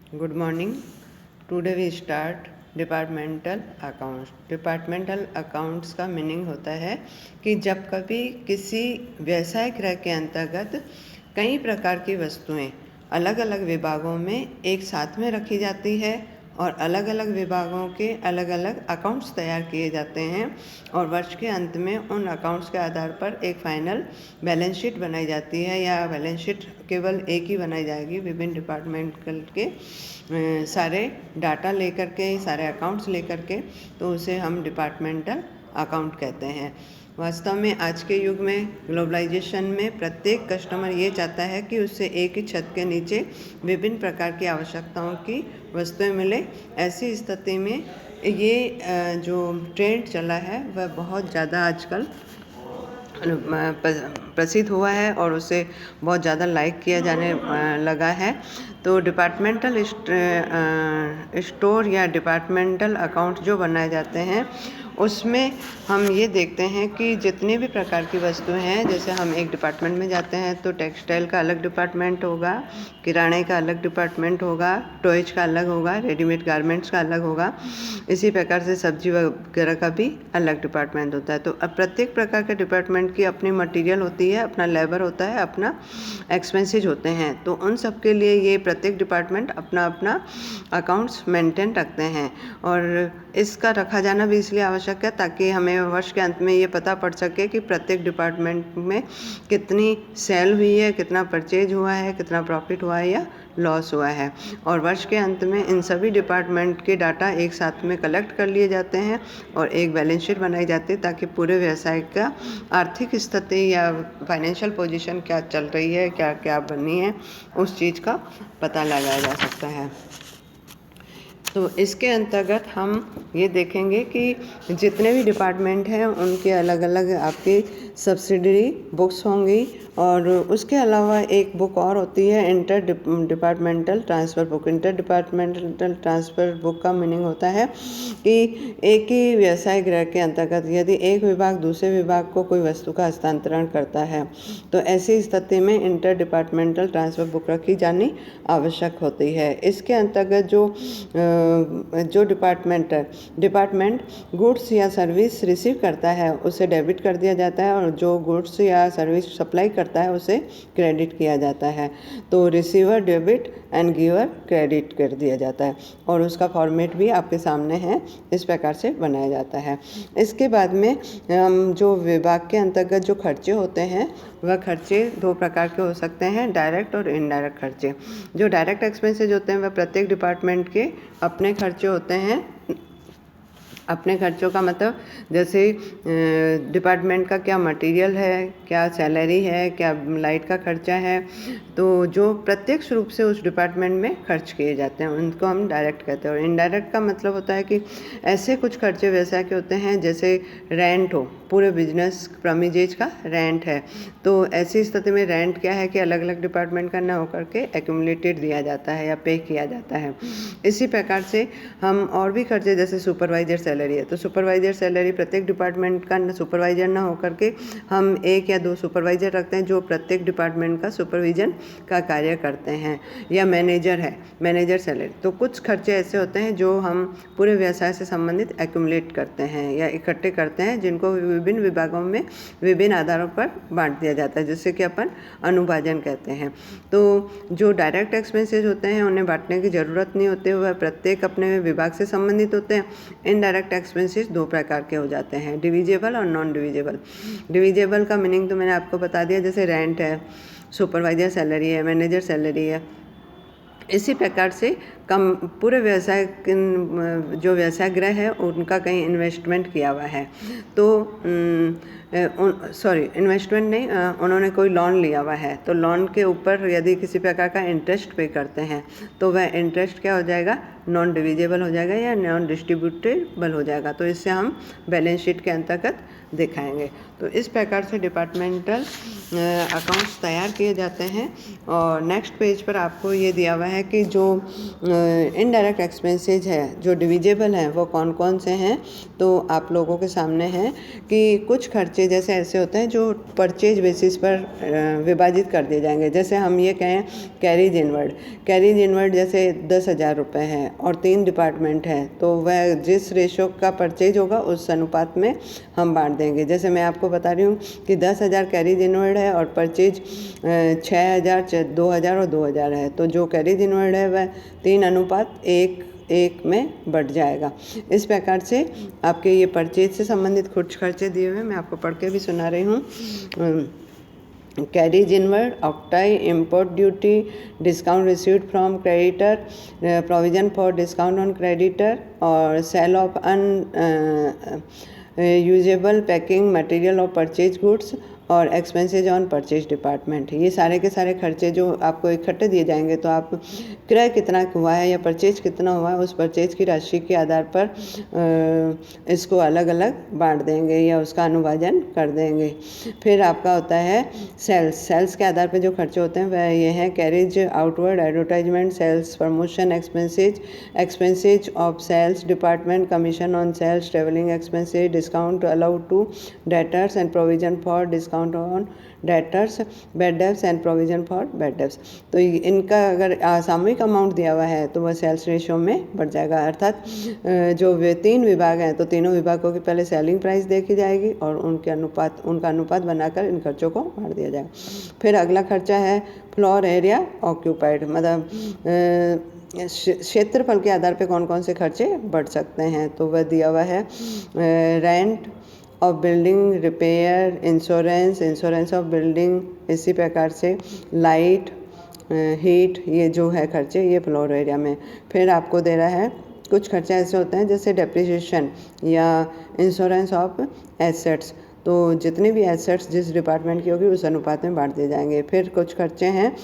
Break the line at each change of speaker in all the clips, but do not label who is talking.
Good morning. Today we start departmental accounts. Departmental accounts का meaning होता है कि जब कभी किसी व्यवसाय गृह के अंतर्गत कई प्रकार की वस्तुएं अलग अलग विभागों में एक साथ में रखी जाती है और अलग अलग विभागों के अलग अलग अकाउंट्स तैयार किए जाते हैं और वर्ष के अंत में उन अकाउंट्स के आधार पर एक फाइनल बैलेंस शीट बनाई जाती है या बैलेंस शीट केवल एक ही बनाई जाएगी। विभिन्न डिपार्टमेंट के सारे डाटा लेकर के, सारे अकाउंट्स लेकर के, तो उसे हम डिपार्टमेंटल अकाउंट कहते हैं। वास्तव में आज के युग में ग्लोबलाइजेशन में प्रत्येक कस्टमर ये चाहता है कि उससे एक ही छत के नीचे विभिन्न प्रकार की आवश्यकताओं की वस्तुएं मिले। ऐसी स्थिति में ये जो ट्रेंड चला है वह बहुत ज़्यादा आजकल प्रसिद्ध हुआ है और उसे बहुत ज़्यादा लाइक किया जाने लगा है। तो डिपार्टमेंटल स्टोर या डिपार्टमेंटल अकाउंट जो बनाए जाते हैं उसमें हम ये देखते हैं कि जितने भी प्रकार की वस्तुएं हैं, जैसे हम एक डिपार्टमेंट में जाते हैं तो टेक्सटाइल का अलग डिपार्टमेंट होगा, किराने का अलग डिपार्टमेंट होगा, टॉयज का अलग होगा, रेडीमेड गारमेंट्स का अलग होगा। इसी प्रकार से सब्जी वगैरह का भी अलग डिपार्टमेंट होता है। तो अब प्रत्येक प्रकार के डिपार्टमेंट की अपनी मटेरियल होती है, अपना लेबर होता है, अपना एक्सपेंसेस होते हैं। तो उन सब के लिए ये प्रत्येक डिपार्टमेंट अपना अपना अकाउंट्स मेंटेन रखते हैं और इसका रखा जाना भी इसलिए आवश्यक है ताकि हमें वर्ष के अंत में ये पता पड़ सके कि प्रत्येक डिपार्टमेंट में कितनी सेल हुई है, कितना परचेज हुआ है, कितना प्रॉफिट हुआ है या लॉस हुआ है। और वर्ष के अंत में इन सभी डिपार्टमेंट के डाटा एक साथ में कलेक्ट कर लिए जाते हैं और एक बैलेंस शीट बनाई जाती है ताकि पूरे व्यवसाय का आर्थिक स्थिति या फाइनेंशियल पोजीशन क्या चल रही है, क्या क्या बनी है, उस चीज़ का पता लगाया जा सकता है। तो इसके अंतर्गत हम ये देखेंगे कि जितने भी डिपार्टमेंट हैं उनके अलग अलग आपकी सब्सिडरी बुक्स होंगी और उसके अलावा एक बुक और होती है inter departmental transfer book. Inter departmental transfer book का मीनिंग होता है कि एक ही व्यवसाय गृह के अंतर्गत यदि एक विभाग दूसरे विभाग को कोई वस्तु का हस्तांतरण करता है तो ऐसी स्थिति में इंटर डिपार्टमेंटल ट्रांसफ़र बुक रखी जानी आवश्यक होती है। इसके अंतर्गत जो डिपार्टमेंट गुड्स या सर्विस रिसीव करता है उसे डेबिट कर दिया जाता है और जो गुड्स या सर्विस सप्लाई करता है उसे क्रेडिट किया जाता है। तो receiver debit and giver credit कर दिया जाता है और उसका फॉर्मेट भी आपके सामने है, इस प्रकार से बनाया जाता है। इसके बाद में जो विभाग के अंतर्गत जो खर्चे होते हैं वह खर्चे दो प्रकार के हो सकते हैं, डायरेक्ट और इनडायरेक्ट खर्चे। जो डायरेक्ट एक्सपेंसेज होते हैं वह प्रत्येक डिपार्टमेंट के अपने खर्चे होते हैं। अपने खर्चों का मतलब जैसे डिपार्टमेंट का क्या मटेरियल है, क्या सैलरी है, क्या लाइट का खर्चा है, तो जो प्रत्यक्ष रूप से उस डिपार्टमेंट में खर्च किए जाते हैं उनको हम डायरेक्ट कहते हैं। और इनडायरेक्ट का मतलब होता है कि ऐसे कुछ खर्चे व्यवसाय के होते हैं जैसे रेंट हो, पूरे बिजनेस प्रमिजेज का रेंट है, तो ऐसी स्थिति में रेंट क्या है कि अलग अलग डिपार्टमेंट का न होकर के एक्यूमुलेटेड दिया जाता है या पे किया जाता है। इसी प्रकार से हम और भी खर्चे जैसे सुपरवाइजर सैलरी है, तो सुपरवाइजर सैलरी प्रत्येक डिपार्टमेंट का सुपरवाइजर ना होकर के हम एक या दो सुपरवाइजर रखते हैं जो प्रत्येक डिपार्टमेंट का सुपरविजन का कार्य करते हैं। या मैनेजर है, मैनेजर सैलरी। तो कुछ खर्चे ऐसे होते हैं जो हम पूरे व्यवसाय से संबंधित एक्यूमुलेट करते हैं या इकट्ठे करते हैं, जिनको विभिन्न विभागों में विभिन्न आधारों पर बांट दिया जाता है, जिससे कि अपन अनुभाजन कहते हैं। तो जो डायरेक्ट एक्सपेंसेस होते हैं उन्हें बांटने की ज़रूरत नहीं होती, वह प्रत्येक अपने विभाग से संबंधित होते हैं। इनडायरेक्ट एक्सपेंसेस दो प्रकार के हो जाते हैं, डिविजेबल और नॉन डिविजेबल। डिविजेबल का मीनिंग तो मैंने आपको बता दिया, जैसे रेंट है, सुपरवाइजर सैलरी है, मैनेजर सैलरी है। इसी प्रकार से कम पूरे व्यवसाय जो व्यवसाय गृह है उनका कहीं इन्वेस्टमेंट किया हुआ है तो इन्वेस्टमेंट नहीं, उन्होंने कोई लोन लिया हुआ है तो लोन के ऊपर यदि किसी प्रकार का इंटरेस्ट पे करते हैं तो वह इंटरेस्ट क्या हो जाएगा, नॉन डिविजेबल हो जाएगा या नॉन डिस्ट्रीब्यूटेबल हो जाएगा। तो इससे हम बैलेंस शीट के अंतर्गत दिखाएंगे। तो इस प्रकार से डिपार्टमेंटल अकाउंट्स तैयार किए जाते हैं। और नेक्स्ट पेज पर आपको ये दिया हुआ है कि जो इनडायरेक्ट एक्सपेंसेज है जो डिविजिबल हैं वो कौन कौन से हैं, तो आप लोगों के सामने है कि कुछ खर्चे जैसे ऐसे होते हैं जो परचेज बेसिस पर विभाजित कर दिए जाएंगे। जैसे हम ये कहें कैरीज इनवर्ड जैसे 10,000 रुपये है और 3 डिपार्टमेंट है, तो वह जिस रेशो का परचेज होगा उस अनुपात में हम बांट देंगे। जैसे मैं आपको बता रही हूँ कि 10,000 कैरीज इनवर्ड है और परचेज 6,000, 2,000 और 2,000 है, तो जो कैरीज इनवर्ड है वह 3:1 में बढ़ जाएगा। इस प्रकार से आपके ये परचेज से संबंधित कुछ खर्चे दिए हुए मैं आपको पढ़ के भी सुना रही हूँ। Carriage inward, octroi, import duty, discount received from creditor, provision for discount on creditor और sale of usable packing material of purchase goods और एक्सपेंसेज ऑन परचेज डिपार्टमेंट। ये सारे के सारे खर्चे जो आपको इकट्ठे दिए जाएंगे, तो आप क्रय कितना हुआ है या परचेज कितना हुआ है उस परचेज की राशि के आधार पर इसको अलग अलग बांट देंगे या उसका अनुभाजन कर देंगे। फिर आपका होता है सेल्स के आधार पर जो खर्चे होते हैं वह ये हैं carriage outward, advertisement, sales promotion expenses of sales department, commission on sales, travelling expenses, discount allowed to debtors and provision for discount on debtors, bad debts and provision for bad debts. तो इनका अगर सामूहिक amount दिया हुआ है तो वह sales ratio में बढ़ जाएगा। अर्थात जो वे 3 विभाग हैं तो तीनों विभागों की पहले सेलिंग प्राइस देखी जाएगी और उनका अनुपात बनाकर इन खर्चों को बांट दिया जाएगा। फिर अगला खर्चा है फ्लोर एरिया ऑक्यूपाइड, मतलब क्षेत्रफल के आधार पर कौन कौन से खर्चे बढ़ सकते हैं, तो वह दिया हुआ है rent of building, repair, insurance of building, इसी प्रकार से लाइट, हीट, ये जो है खर्चे ये फ्लोर एरिया में। फिर आपको दे रहा है कुछ खर्चे ऐसे होते हैं जैसे डेप्रिसिएशन या इंश्योरेंस ऑफ एसेट्स, तो जितने भी एसेट्स जिस डिपार्टमेंट की होगी उस अनुपात में बांट दिए जाएंगे। फिर कुछ खर्चे हैं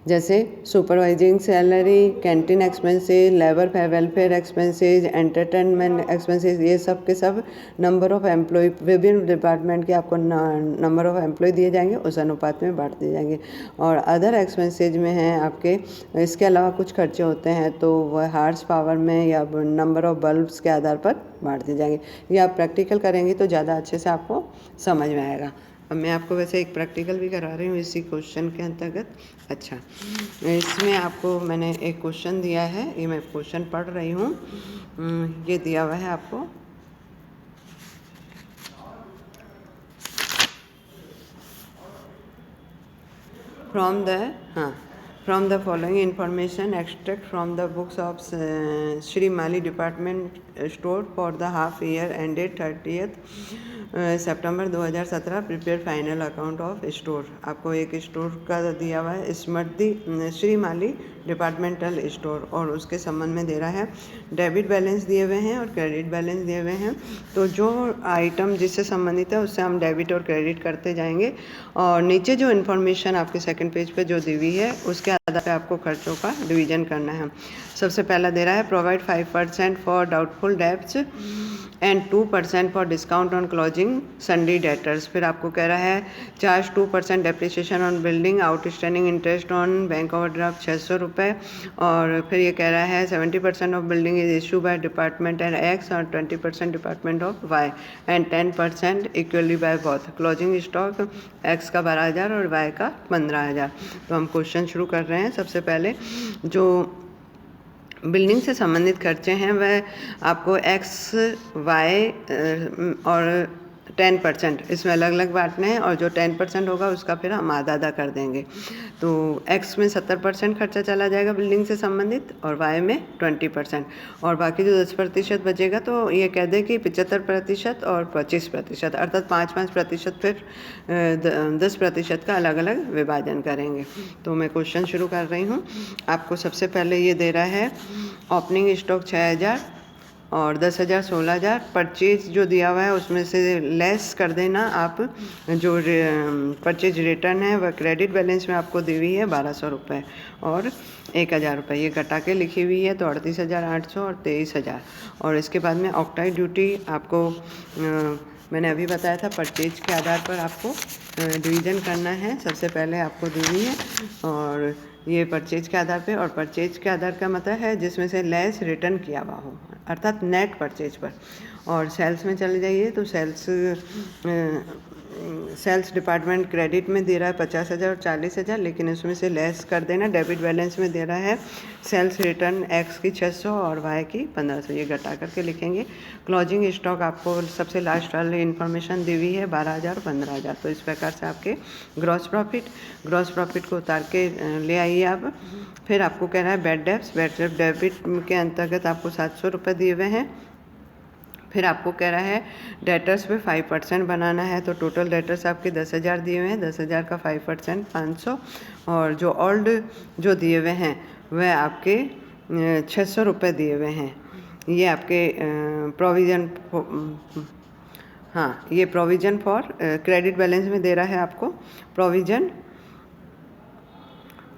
जैसे supervising salary, canteen expenses, labour welfare expenses, entertainment expenses, ये सब के सब नंबर ऑफ़ एम्प्लॉय, विभिन्न डिपार्टमेंट के आपको नंबर ऑफ़ एम्प्लॉय दिए जाएंगे उस अनुपात में बांट दिए जाएंगे। और अदर एक्सपेंसेज में हैं आपके, इसके अलावा कुछ खर्चे होते हैं तो वह हार्स पावर में या नंबर ऑफ़ बल्ब्स के आधार पर बांट दिए जाएंगे। ये आप प्रैक्टिकल करेंगे तो ज़्यादा अच्छे से आपको समझ में आएगा। अब मैं आपको वैसे एक प्रैक्टिकल भी करा रही हूँ इसी क्वेश्चन के अंतर्गत। अच्छा, इसमें आपको मैंने एक क्वेश्चन दिया है, ये मैं क्वेश्चन पढ़ रही हूँ। ये दिया हुआ है आपको, from the following information extract from the books of Shri Mali department store for the half year ended 30th September 2017 prepare final account of store. आपको एक स्टोर का दिया हुआ है स्मृति श्री माली डिपार्टमेंटल स्टोर और उसके संबंध में दे रहा है डेबिट बैलेंस दिए हुए हैं और क्रेडिट बैलेंस दिए हुए हैं। तो जो आइटम जिससे संबंधित है उससे हम डेबिट और क्रेडिट करते जाएंगे और नीचे जो इन्फॉर्मेशन आपके सेकंड पेज पे जो दी हुई है उसके आधार पे आपको खर्चों का डिवीजन करना है। सबसे पहला दे रहा है provide 5% for doubtful debts and 2% for discount on closing sundry debtors. फिर आपको कह रहा है charge 2% depreciation on building, outstanding interest on bank overdraft 600 रुपये। और फिर ये कह रहा है 70% of building is issue by department and X और 20% department of Y and 10% equally by both. Closing stock X का 12,000 और वाई का 15,000। तो हम क्वेश्चन शुरू कर रहे हैं। सबसे पहले जो बिल्डिंग से संबंधित खर्चे हैं वह आपको एक्स, वाई और 10% इसमें अलग अलग बांटने हैं और जो 10% होगा उसका फिर हम आधा आधा कर देंगे। तो एक्स में 70% खर्चा चला जाएगा बिल्डिंग से संबंधित और वाई में 20% और बाकी जो 10% बचेगा तो ये कह दें कि 75% और 25%, अर्थात 5-5% फिर 10% का अलग अलग विभाजन करेंगे। तो मैं क्वेश्चन शुरू कर रही हूँ। आपको सबसे पहले ये दे रहा है ओपनिंग स्टॉक 6,000 और 10,000 16,000। परचेज जो दिया हुआ है उसमें से लेस कर देना आप, जो परचेज रिटर्न है वह क्रेडिट बैलेंस में आपको दी हुई है 1,200 रुपये और 1,000 रुपये, ये घटा के लिखी हुई है तो 38,800 और 23,000। और इसके बाद में ऑक्टाई ड्यूटी आपको मैंने अभी बताया था परचेज के आधार पर आपको डिवीज़न करना है। सबसे पहले आपको दी हुई है और ये परचेज के आधार पे, और परचेज के आधार का मतलब है जिसमें से लेस रिटर्न किया हुआ हो, अर्थात नेट परचेज पर। और सेल्स में चले जाइए तो सेल्स डिपार्टमेंट क्रेडिट में दे रहा है 50,000 और 40,000, लेकिन उसमें से लेस कर देना, डेबिट बैलेंस में दे रहा है सेल्स रिटर्न एक्स की 600 और वाई की 1500, ये घटा करके लिखेंगे। क्लोजिंग स्टॉक आपको सबसे लास्ट वाली इन्फॉर्मेशन दी हुई है 12,000 15,000। तो इस प्रकार से आपके ग्रॉस प्रॉफिट को उतार के ले आइए आप। फिर आपको कह रहा है बैड डेबिट के अंतर्गत आपको 700 रुपये दिए हुए हैं। फिर आपको कह रहा है डेटर्स पे 5% बनाना है, तो टोटल डेटर्स आपके 10,000 दिए हुए हैं, 10,000 का 5% 500, और जो ओल्ड जो दिए हुए हैं वह आपके 600 रुपये दिए हुए हैं। ये आपके प्रोविज़न, हाँ ये प्रोविज़न फॉर क्रेडिट बैलेंस में दे रहा है आपको provision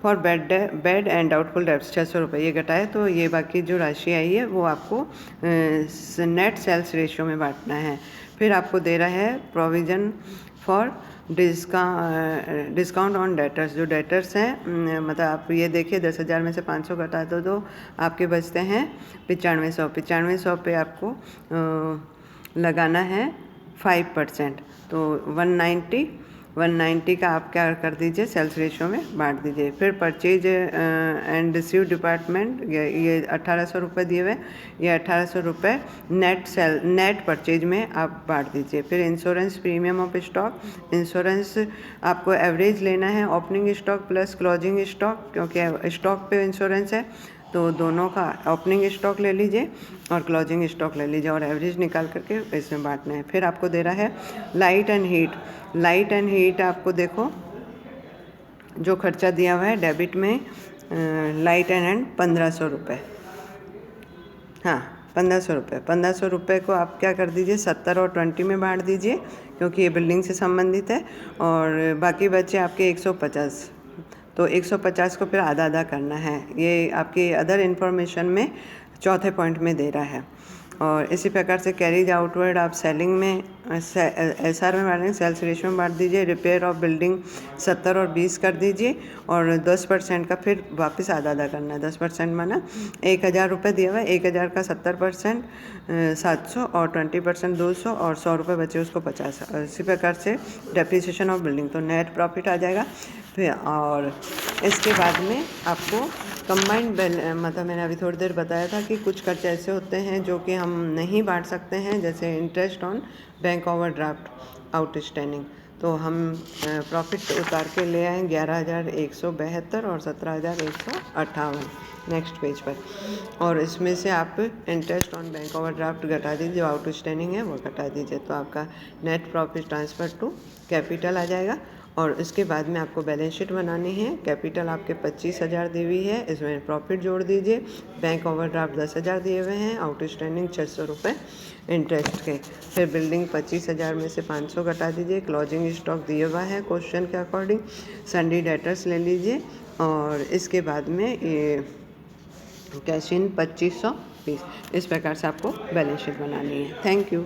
for bad and doubtful debts 600 रुपये, ये घटाए तो ये बाकी जो राशि आई है वो आपको नेट सेल्स रेशियो में बांटना है। फिर आपको दे रहा है provision for discount on debtors, जो डेटर्स हैं मतलब आप ये देखिए 10,000 में से 500 घटा दो तो आपके बचते हैं 9500 पे आपको लगाना है 5%, तो 190 का आप क्या कर दीजिए परचेज रेशियो में बांट दीजिए। फिर परचेज एंड रिसीव डिपार्टमेंट ये 1,800 रुपये दिए हुए, ये 1,800 रुपये नेट परचेज में आप बांट दीजिए। फिर insurance premium of stock, insurance आपको एवरेज लेना है opening stock plus closing stock, क्योंकि स्टॉक पे इंश्योरेंस है तो दोनों का ओपनिंग स्टॉक ले लीजिए और क्लोजिंग स्टॉक ले लीजिए और एवरेज निकाल करके इसमें बांटना है। फिर आपको दे रहा है लाइट एंड हीट आपको देखो जो खर्चा दिया हुआ है डेबिट में लाइट एंड 1,500 रुपये, हाँ 1,500 रुपये को आप क्या कर दीजिए 70 और 20 में बांट दीजिए, क्योंकि ये बिल्डिंग से संबंधित है। और बाकी बचे आपके 150, तो 150 को फिर आधा करना है। ये आपकी अदर इन्फॉर्मेशन में चौथे पॉइंट में दे रहा है। और इसी प्रकार से कैरीज आउटवर्ड आप सेलिंग में SR में बांटेंगे, सेल्स रेशियो में बांट दीजिए। रिपेयर ऑफ बिल्डिंग 70 और 20 कर दीजिए और 10% का फिर वापस आधा करना है। 10% माना 1,000 रुपये दिया हुआ है, 1,000 का 70% 700 और 20% 200 और 100 रुपये बचे उसको 50। इसी प्रकार से डेप्रिसिएशन ऑफ बिल्डिंग, तो नेट प्रॉफिट आ जाएगा। फिर और इसके बाद में आपको कंबाइंड मतलब मैंने अभी थोड़ी देर बताया था कि कुछ खर्चे ऐसे होते हैं जो कि हम नहीं बांट सकते हैं, जैसे interest on bank overdraft outstanding, तो हम प्रॉफिट उतार के ले आए 11,172 और 17,158 नेक्स्ट पेज पर। और इसमें से आप इंटरेस्ट ऑन बैंक ओवरड्राफ्ट घटा दीजिए, जो आउटस्टैंडिंग है वो घटा दीजिए, तो आपका net profit transfer to capital आ जाएगा। और इसके बाद में आपको बैलेंस शीट बनानी है। कैपिटल आपके 25,000 दी हुई है, इसमें प्रॉफिट जोड़ दीजिए। बैंक ओवरड्राफ्ट 10,000 दिए हुए हैं, आउटस्टैंडिंग 600 रुपये इंटरेस्ट के। फिर बिल्डिंग 25,000 में से 500 घटा दीजिए। क्लोजिंग स्टॉक दिया हुआ है क्वेश्चन के अकॉर्डिंग, सन्डी डेटर्स ले लीजिए। और इसके बाद में ये कैश इन 2520, इस प्रकार से आपको बैलेंस शीट बनानी है। Thank you.